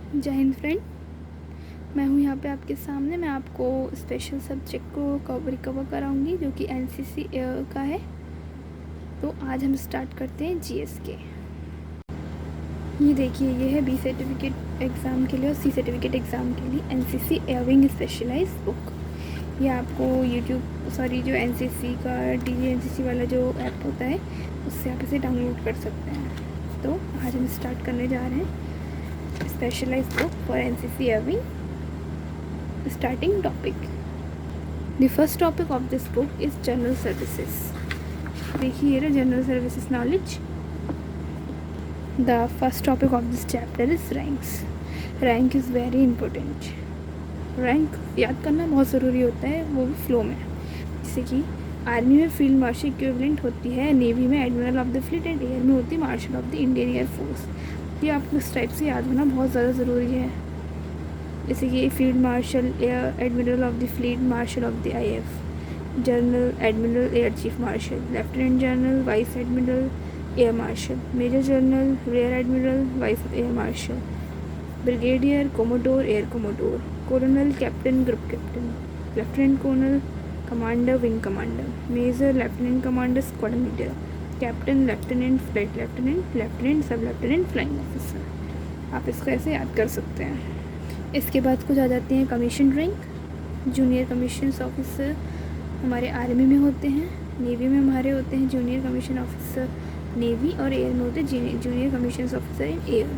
जय हिंद फ्रेंड, मैं हूँ यहाँ पे आपके सामने। मैं आपको स्पेशल सब्जेक्ट को रिकवर कराऊंगी जो कि एनसीसी का है। तो आज हम स्टार्ट करते हैं जीएस के। ये देखिए, ये है बी सर्टिफिकेट एग्ज़ाम के लिए और सी सर्टिफिकेट एग्ज़ाम के लिए एनसीसी एयरविंग स्पेशलाइज बुक। ये आपको जो एनसीसी का DGNCC वाला जो ऐप होता है उससे आप इसे डाउनलोड कर सकते हैं। तो आज हम स्टार्ट करने जा रहे हैं specialized book for NCC Airwing. Starting topic. The first topic of this book is general services. देखिए ये general services knowledge. The first topic of this chapter is ranks. Rank is very important. Rank याद करना बहुत ज़रूरी होता है, वो भी फ्लो में। जैसे कि आर्मी में फील्ड मार्शल इक्विवेलेंट होती है, नेवी में admiral of the fleet and air में होती है martial of the Indian air force. ये आपको इस टाइप से याद होना बहुत ज़्यादा ज़रूरी है। जैसे कि field marshal, air admiral of the fleet, marshal of the IF, general, admiral, air chief marshal, lieutenant general, vice admiral, air marshal, major general, rear admiral, vice air marshal, brigadier, commodore, air commodore, colonel, captain, group captain, lieutenant colonel, commander, wing commander, major, lieutenant commander, squad leader, captain, lieutenant, flight lieutenant, lieutenant, sub lieutenant, flying officer. आप इसको ऐसे याद कर सकते हैं। इसके बाद कुछ आ जाती हैं commission rank. Junior commission officer हमारे आर्मी में होते हैं, नेवी में हमारे होते हैं जूनियर कमीशन ऑफिसर नेवी, और एयर में होते हैं junior commission officer in air.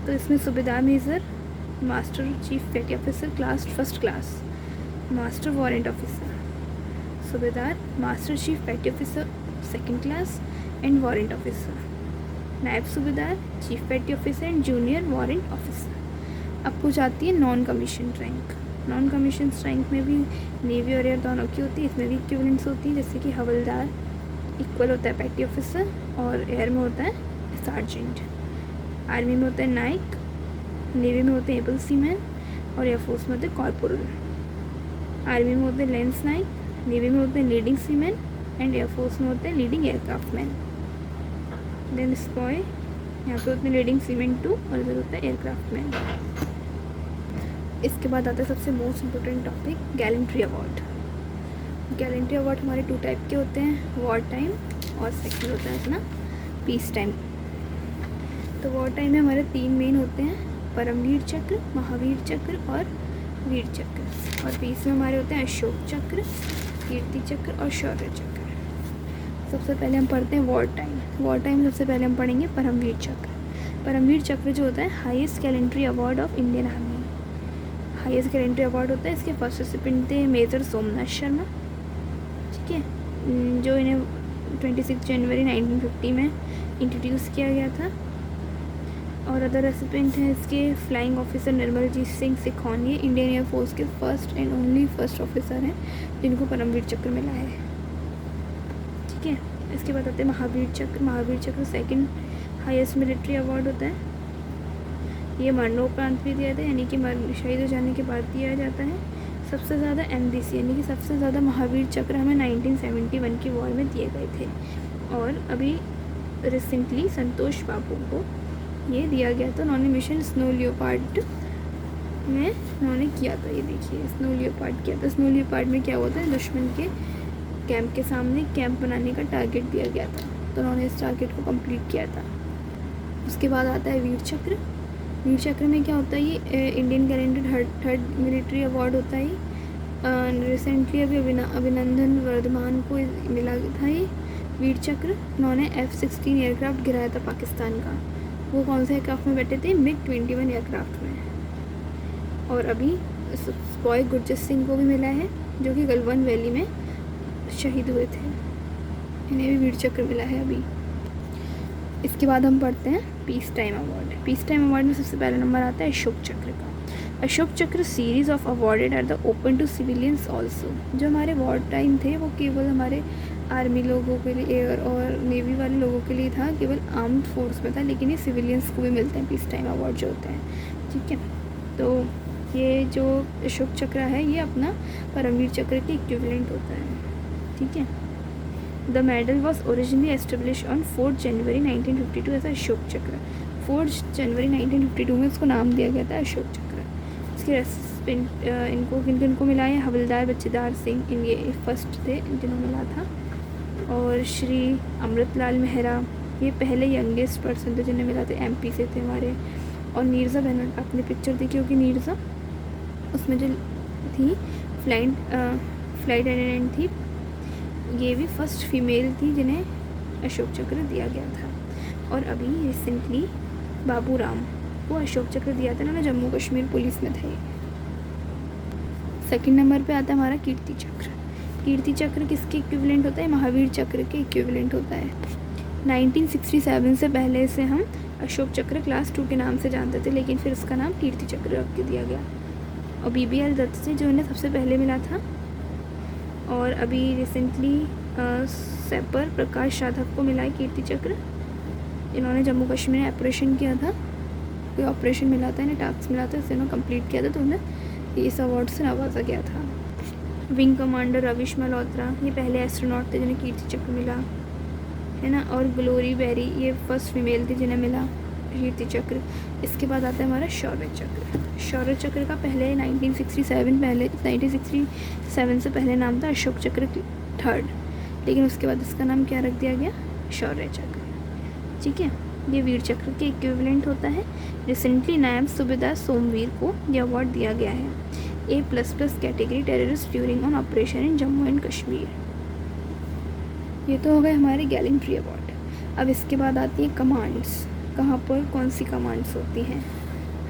तो इसमें सूबेदार मेजर, मास्टर चीफ पेटी officer class first class, master warrant officer, सूबेदार, मास्टर चीफ पेटी officer second class and warrant officer, नायब सूबेदार, चीफ पेटी officer and junior warrant officer. अब कुछ आती है non commission rank. Non commission rank में भी नेवी और एयर दोनों की होती है, इसमें भी इक्विवेलेंट्स होती है। जैसे कि हवलदार इक्वल होता है पेटी ऑफिसर, और एयर में होता है सार्जेंट, आर्मी में होता है नाइक, नेवी में होते हैं एबल सीमैन, और एयरफोर्स में होते हैं कॉर्पोरल। आर्मी में होते हैं लेंस नाइक, नेवी में होते हैं लीडिंग सीमैन, एंड एयरफोर्स में होते हैं लीडिंग एयरक्राफ्ट मैन। देन स्पॉय, यहाँ पे होते हैं लीडिंग सीमैन 2, और इधर होता है एयरक्राफ्ट मैन। इसके बाद आता है सबसे most important topic, gallantry award. Gallantry award हमारे 2 टाइप के होते हैं, वॉर टाइम और सेकंड होता है अपना पीस टाइम। तो वॉर टाइम में हमारे 3 मेन होते हैं, परमवीर चक्र, महावीर चक्र और वीर चक्र। और पीस में हमारे होते हैं अशोक चक्र, कीर्ति चक्र और शौर्य चक्र। सबसे पहले हम पढ़ते हैं वॉर टाइम। वॉर टाइम सबसे पहले हम पढ़ेंगे परमवीर चक्र। परमवीर चक्र जो होता है highest gallantry award of Indian army. Highest gallantry award होता है। इसके फर्स्ट रेसिपिएंट थे मेजर सोमनाथ शर्मा, ठीक है, जो इन्हें 26 जनवरी 1950 में इंट्रोड्यूस किया गया था। और अदर रेसिपिएंट हैं इसके फ्लाइंग ऑफिसर निर्मलजीत सिंह सिखौन, ये इंडियन एयरफोर्स के first and only first officer हैं जिनको परमवीर चक्र मिला है, ठीक है। इसके बाद आते हैं महावीर चक्र। महावीर चक्र सेकंड हाईएस्ट मिलिट्री अवार्ड होता है। ये मरणोपरांत भी दिया था, यानी कि शहीद हो जाने के बाद दिया जाता है। सबसे ज़्यादा MBC यानी कि सबसे ज़्यादा महावीर चक्र हमें 1971 की वॉर में दिए गए थे। और अभी रिसेंटली संतोष बाबू को ये दिया गया था, उन्होंने मिशन स्नो लियोपार्ड में उन्होंने किया था। ये देखिए स्नो लियोपार्ड किया था। स्नो लियोपार्ड में क्या होता है, दुश्मन के कैंप के सामने कैंप बनाने का टारगेट दिया गया था, तो उन्होंने इस टारगेट को कंप्लीट किया था। उसके बाद आता है वीर चक्र। वीर चक्र में क्या होता है, ये Indian calendar third military award होता है। रिसेंटली अभी अभिनंदन वर्धमान को मिला था ये वीर चक्र। उन्होंने F-16 एयरक्राफ्ट गिराया था पाकिस्तान का। वो कौन से एयरक्राफ्ट में बैठे थे, MiG-21 एयरक्राफ्ट में। और अभी स्पॉय गुरजीत सिंह को भी मिला है, जो कि गलवान वैली में शहीद हुए थे, इन्हें भी वीर चक्र मिला है अभी। इसके बाद हम पढ़ते हैं peace time award. Peace time award में सबसे पहला नंबर आता है अशोक चक्र का। Ashoka Chakra series of awarded are the open to civilians also. जो हमारे वॉर टाइम थे वो केवल हमारे आर्मी लोगों के लिए, एयर और नेवी वाले लोगों के लिए था, केवल आर्म्ड फोर्स में था, लेकिन ये सिविलियंस को भी मिलते हैं पीस टाइम अवार्ड जो होते हैं, ठीक है। तो ये जो अशोक चक्र है ये अपना परमवीर चक्र के इक्विवेलेंट होता है, ठीक है। The medal was originally establish on 4 January 1952 एज अशोक चक्र। 4 जनवरी 1952 में इसको नाम दिया गया था अशोक चक्र। इसके रेसिपेंट इनको किन किन को मिला है, हवलदार बच्चेदार सिंह, इनके फर्स्ट थे जिन्होंने मिला था। और श्री अमृतलाल मेहरा, ये पहले यंगेस्ट पर्सन थे जिन्हें मिला था, एमपी से थे हमारे। और नीरजा बनर्जी, आपने पिक्चर देखी होगी नीरजा, उसमें जो थी फ्लाइट अटेंडेंट थी, ये भी फर्स्ट फीमेल थी जिन्हें अशोक चक्र दिया गया था। और अभी रिसेंटली बाबू राम को अशोक चक्र दिया था ना, जम्मू कश्मीर पुलिस में थे। सेकंड नंबर पे आता है हमारा कीर्ति चक्र। कीर्ति चक्र किसके इक्विवेलेंट होता है, महावीर चक्र के इक्विवेलेंट होता है। 1967 से पहले से हम अशोक चक्र क्लास 2 के नाम से जानते थे, लेकिन फिर उसका नाम कीर्ति चक्र रख के दिया गया। और BBL दत्त से जो उन्हें सबसे पहले मिला था। और अभी रिसेंटली सैपर प्रकाश साधक को मिला है कीर्ति चक्र। इन्होंने जम्मू कश्मीर में ऑपरेशन किया था, कोई ऑपरेशन मिला था, इन्हें टास्क मिला था, इसे इन्होंने कंप्लीट किया था, तो उन्हें इस अवार्ड से नवाजा गया था। विंग कमांडर रविश मल्होत्रा, ये पहले एस्ट्रोनॉट थे जिन्हें कीर्ति चक्र मिला है ना। और ग्लोरी बेरी, ये फर्स्ट फीमेल थी जिन्हें मिला कीर्ति चक्र। इसके बाद आता है हमारा शौर्य चक्र। शौर्य चक्र का पहले 1967 से पहले नाम था अशोक चक्र 3rd, लेकिन उसके बाद इसका नाम क्या रख दिया गया, शौर्य चक्र। ठीक है, ये वीर चक्र के इक्विवेलेंट होता है। रिसेंटली नायब सूबेदार सोमवीर को यह अवार्ड दिया गया है। A++ category terrorist during on operation in Jammu and Kashmir. ये तो हो गए हमारे गैलेंट्री अवार्ड। अब इसके बाद आती है कमांड्स, कहाँ पर कौन सी कमांड्स होती हैं,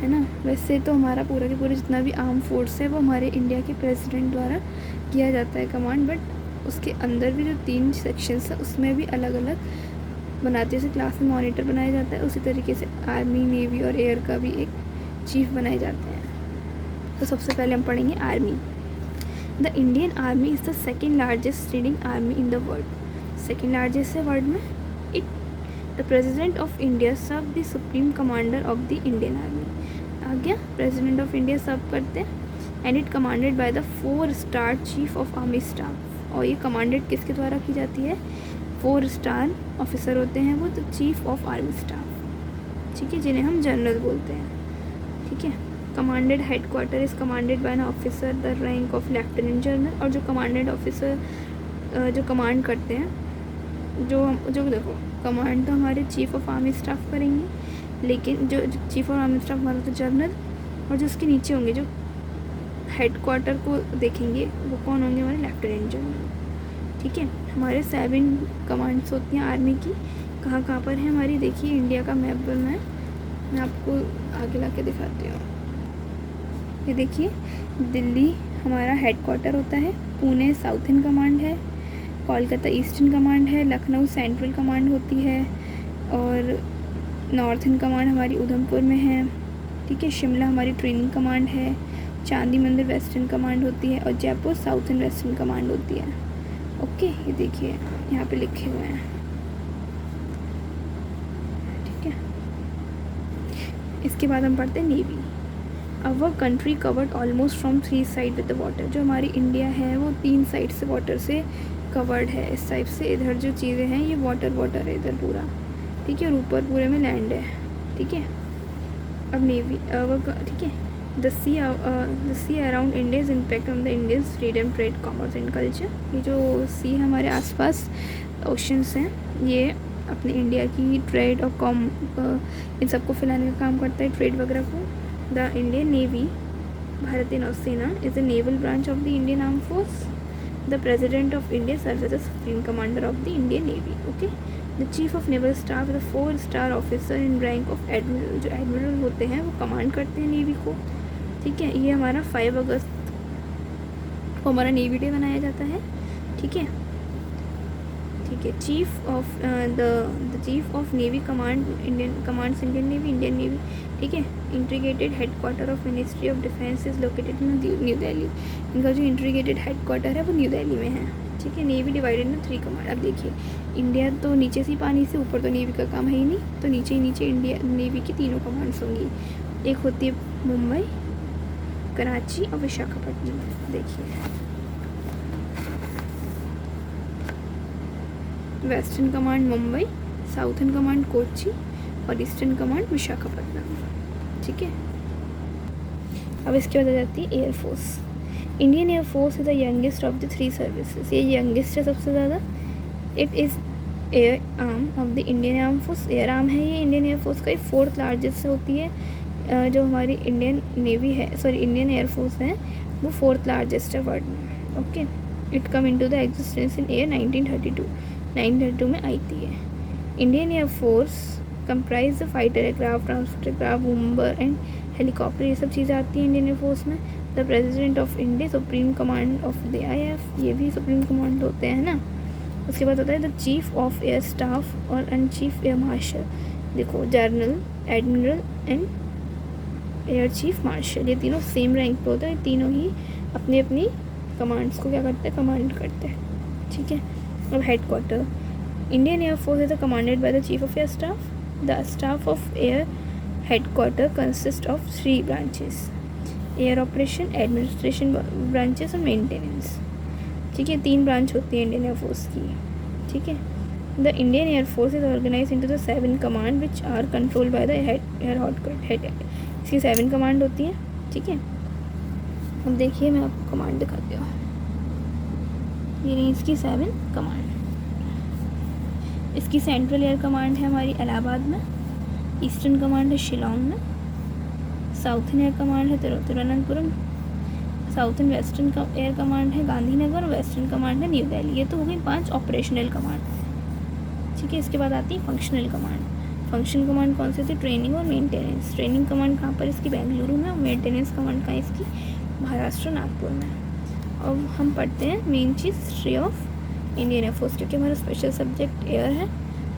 है ना। वैसे तो हमारा पूरा के पूरा जितना भी आर्म फोर्स है वो हमारे इंडिया के प्रेसिडेंट द्वारा किया जाता है कमांड, बट उसके अंदर भी जो 3 सेक्शंस हैं उसमें भी अलग अलग बनाते हैं। जैसे क्लास में मॉनिटर बनाया जाता है, उसी तरीके से आर्मी, नेवी और एयर का भी एक चीफ बनाए जाते हैं। तो सबसे पहले हम पढ़ेंगे army. The Indian army is the second largest trading army in the world. Second largest है वर्ल्ड में। It the president of India serve the supreme commander of the Indian army. आ गया, प्रेसिडेंट ऑफ इंडिया सर्व करते हैं। And it commanded by the four star chief of army staff. और ये commanded किसके द्वारा की जाती है, 4 स्टार ऑफिसर होते हैं वो, तो चीफ ऑफ आर्मी स्टाफ, ठीक है, जिन्हें हम जनरल बोलते हैं। ठीक है, commanded headquarter is commanded by an officer the rank of lieutenant general. और जो कमांडेड ऑफिसर जो कमांड करते हैं, जो देखो कमांड तो हमारे चीफ ऑफ आर्मी स्टाफ करेंगे, लेकिन जो चीफ ऑफ आर्मी स्टाफ हमारा तो जनरल, और जो उसके नीचे होंगे जो हेडक्वार्टर को देखेंगे वो कौन होंगे, हमारे लेफ्टिनेंट जनरल। ठीक है, हमारे 7 कमांड्स होती हैं आर्मी की। कहाँ कहाँ पर है हमारी, देखिए इंडिया का मैप बना है, मैं आपको आगे ला के दिखाती हूँ। ये देखिए, दिल्ली हमारा हेडक्वार्टर होता है, पुणे साउथर्न कमांड है, कोलकाता ईस्टर्न कमांड है, लखनऊ सेंट्रल कमांड होती है, और नॉर्थर्न कमांड हमारी उधमपुर में है। ठीक है, शिमला हमारी ट्रेनिंग कमांड है, चांदी मंदिर वेस्टर्न कमांड होती है, और जयपुर साउथर्न वेस्टर्न कमांड होती है। ओके, ये देखिए यहाँ पे लिखे हुए हैं। ठीक है, इसके बाद हम पढ़ते हैं navy. Our country covered almost from 3 side with the water. जो हमारी इंडिया है वो 3 साइड से वाटर से कवर्ड है। इस टाइप से इधर जो चीज़ें हैं ये वाटर है इधर पूरा। ठीक है, और ऊपर पूरे में लैंड है। ठीक है, अब नेवी ठीक है, the sea around India is impact on the Indians freedom, trade, commerce and culture. ये जो सी हमारे आसपास ओशंस हैं, ये अपने इंडिया की ट्रेड और इन सबको फैलाने का काम करता है, ट्रेड वगैरह को। द इंडियन नेवी, भारतीय नौसेना, is the naval branch of the Indian arm force. The president of India serves as the supreme commander of the Indian navy. Okay, the chief of naval staff is the four star officer in rank of admiral. जो admiral होते हैं वो command करते हैं navy को। ठीक है, ये हमारा 5 अगस्त को हमारा नेवी डे मनाया जाता है। ठीक है, ठीक है, chief of navy commands Indian navy. ठीक है, integrated headquarter of ministry of defence is located in new Delhi. इनका जो इंटीग्रेटेड हेडक्वार्टर है वो न्यू दिल्ली में है। ठीक है, नेवी डिवाइडेड इन 3 कमांड। अब देखिए, इंडिया तो नीचे से पानी से, ऊपर तो नेवी का काम है ही नहीं, तो नीचे ही नीचे इंडिया नेवी की 3 कमांड्स होंगी। एक होती है मुंबई, कराची और विशाखापट्टनम। देखिए, western command Mumbai, southern command Kochi और ईस्टर्न कमांड विशाखापट्टनम। ठीक है, अब इसके बाद आ जाती है air force. Indian air force is the youngest of the 3 services. ये यंगेस्ट है सबसे ज़्यादा। It is air arm of the Indian arm force. Air arm है ये इंडियन एयरफोर्स का। 4th लार्जेस्ट होती है। जो हमारी इंडियन नेवी है, सॉरी इंडियन एयरफोर्स है, वो 4th लार्जेस्ट है वर्ल्ड में। Okay, it come into the existence in year 1932 में आई थी है। Indian air force comprise the fighter aircraft, transport aircraft, bomber and helicopter, ये सब चीज़ें आती हैं इंडियन एयरफोर्स में। The president of India supreme command of the IAF, ये भी सुप्रीम कमांड होते हैं ना। उसके बाद होता है the chief of air staff और चीफ एयर मार्शल। देखो, general, admiral and air chief martial, ये तीनों सेम रैंक पे होता है। तीनों ही अपनी अपनी कमांड्स को क्या करते हैं, कमांड करते हैं। ठीक है, अब head quarter. Indian air force is commanded by the chief of air staff. The staff of air head quarter consist of 3 branches: air operation, administration branches और मेंटेनेंस। ठीक है, 3 ब्रांच होती है इंडियन एयरफोर्स की। ठीक है, the Indian air force is organize into the 7 command which are control by the head. इसकी 7 command होती है। ठीक है, अब देखिए मैं आपको कमांड दिखाती हूँ। ये रही इसकी 7 कमांड। इसकी सेंट्रल एयर कमांड है हमारी इलाहाबाद में, ईस्टर्न कमांड है शिलोंग में, साउथर्न एयर कमांड है Thiruvananthapuram, south and western air command है गांधीनगर, और वेस्टर्न कमांड है न्यू दिल्ली। ये तो हो गई 5 ऑपरेशनल कमांड। ठीक है, इसके बाद आती है फंक्शनल कमांड। फंक्शनल कमांड कौन सी होती है, ट्रेनिंग और मेंटेनेंस। ट्रेनिंग कमांड कहाँ पर, इसकी बेंगलुरु में, और मेंटेनेंस कमांड कहाँ इसकी, महाराष्ट्र नागपुर में। अब हम पढ़ते हैं main cheese history of Indian air force, क्योंकि हमारा स्पेशल सब्जेक्ट एयर है,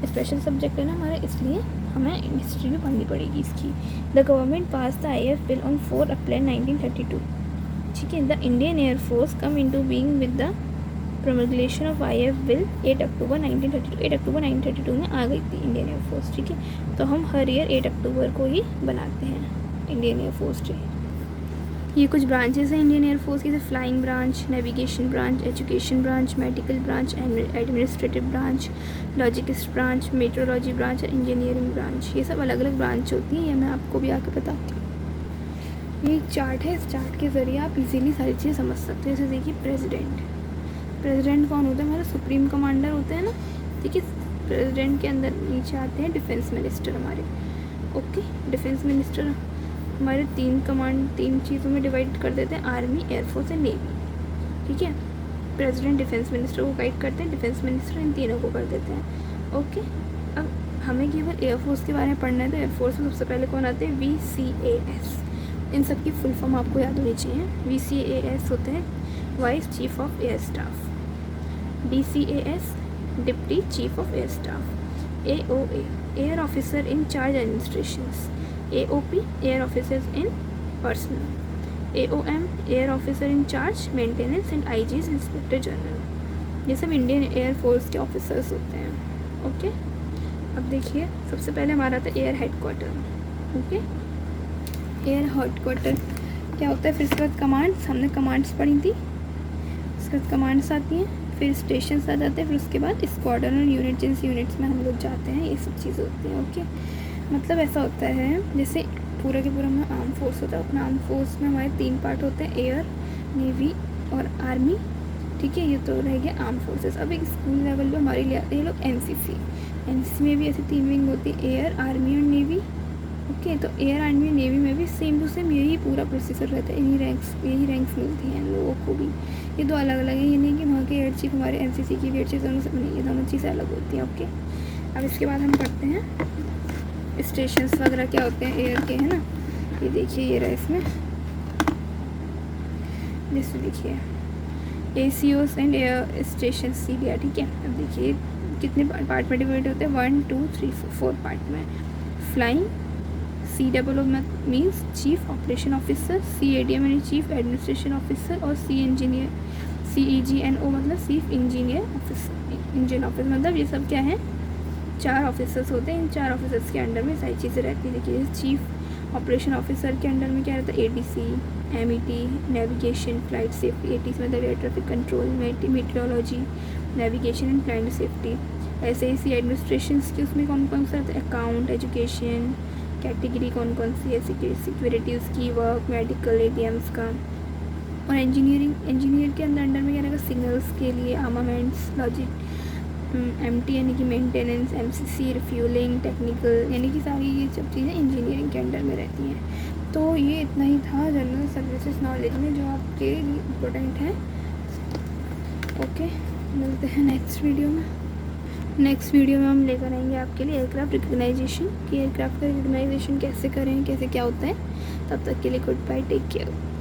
स्पेशल सब्जेक्ट है ना हमारा, इसलिए हमें हिस्ट्री भी पढ़नी पड़ेगी इसकी। The government pass the IAF bill on 4 April 1932। ठीक है, the Indian air force come into being with the promulgation of IAF bill 8 अक्टूबर 1932। 8 अक्टूबर 1932 में आ गई थी इंडियन एयरफोर्स। ठीक है, तो हम हर ईयर 8 अक्टूबर को ही बनाते हैं इंडियन एयरफोर्स डे। ये कुछ ब्रांचेस हैं इंडियन एयरफोर्स की, जैसे flying branch, navigation branch, education branch, medical branch, administrative branch, logistics branch, metrology branch और इंजीनियरिंग ब्रांच। ये सब अलग अलग ब्रांच होती हैं, ये मैं आपको भी आके बताती हूँ। ये एक चार्ट है, इस चार्ट के ज़रिए आप इजीली सारी चीज़ें समझ सकते हैं। जैसे देखिए प्रेसिडेंट कौन होता है, हमारे सुप्रीम कमांडर होते हैं ना। ठीक है, प्रेसिडेंट के अंदर नीचे आते हैं डिफेंस मिनिस्टर हमारे। ओके, डिफेंस मिनिस्टर हमारे 3 चीज़ों में डिवाइड कर देते हैं, आर्मी, एयरफोर्स एंड नेवी। ठीक है, प्रेसिडेंट डिफेंस मिनिस्टर को गाइड करते हैं, डिफेंस मिनिस्टर इन तीनों को कर देते हैं। ओके, अब हमें केवल एयरफोर्स के बारे में पढ़ना है, तो एयरफोर्स में सबसे पहले कौन आते हैं, VCAS। इन सब की फुल फॉर्म आपको याद होनी चाहिए। VCAS होते हैं vice chief of air staff, DCAS deputy chief of air staff, AOA air officer in charge administrations, AOP air officers in personal, AOM air officer in charge maintenance and IGs inspector general. ये सब Indian air force के officers होते हैं। Okay, अब देखिए सबसे पहले हमारा था air head quarter. Okay, air head quarter क्या होता है, फिर इसके बाद कमांड्स, हमने कमांड्स पढ़ी थी, उसके बाद कमांड्स आती हैं, फिर स्टेशंस आ जाते हैं, फिर उसके बाद स्क्वाड्रन और यूनिट, जिन यूनिट्स में हम लोग जाते हैं, ये सब चीज़ें होती हैं। ओके, मतलब ऐसा होता है जैसे पूरा के पूरा हमारा आर्म फोर्स होता है। अपना आर्म फोर्स में हमारे 3 पार्ट होते हैं, एयर, नेवी और आर्मी। ठीक है, ये तो रह गया आर्म फोर्सेस। अब एक स्कूल लेवल पे हमारे लिए आते हैं लोग एनसीसी में भी ऐसी 3 विंग होती है, एयर, आर्मी और नेवी। ओके, तो एयर, आर्मी और नेवी में भी सेम टू सेम यही पूरा प्रोसीजर रहता है, यही रैंक्स मिलती हैं लोगों को भी। ये 2 अलग अलग है, ये नहीं कि वहाँ के एयर चीफ हमारे एनसीसी की एयर चीफ दोनों से नहीं, ये दोनों चीज़ें अलग होती हैं। ओके, अब इसके बाद हम पढ़ते हैं स्टेशंस वगैरह क्या होते हैं एयर के, है ना। ये देखिए, ये रहा इसमें, जैसे देखिए ACOs and air station CDR। ठीक है, अब देखिए कितने पार्ट में डिवाइड होते हैं, 1 2 3 4 पार्ट में। Flying, COO means chief operation officer, CADM यानी चीफ एडमिनिस्ट्रेशन ऑफिसर, और CEGNO मतलब chief engineer officer, engine officer. मतलब ये सब क्या है, 4 ऑफिसर्स होते हैं। इन 4 ऑफिसर्स के अंडर में सारी चीज़ें रहती हैं। देखिए, चीफ ऑपरेशन ऑफिसर के अंडर में क्या रहता है, ATC, MET, navigation, flight safety, ATC मतलब air traffic control, metrology, navigation and climate safety, SAC administration की उसमें कौन कौन सा रहता है, अकाउंट, एजुकेशन, कैटेगरी कौन कौन सी है, सिक्योरिटीज़ की, वर्क, मेडिकल, ATMs का। और इंजीनियर के अंदर में क्या रहेगा, सिग्नल्स के लिए, आर्मामेंट्स, लॉजिक, MT यानी कि मेंटेनेंस, MCC रिफ्यूलिंग, टेक्निकल, यानी कि सारी ये सब चीज़ें इंजीनियरिंग के अंडर में रहती हैं। तो ये इतना ही था जनरल सर्विसेज नॉलेज में जो आपके लिए इम्पोर्टेंट है। ओके, मिलते हैं नेक्स्ट वीडियो में। नेक्स्ट वीडियो में हम लेकर आएंगे आपके लिए एयरक्राफ्ट रिकग्नाइजेशन, कि एयरक्राफ्ट का रिकग्नाइजेशन कैसे करें, कैसे क्या होता है। तब तक के लिए गुड बाय, टेक केयर।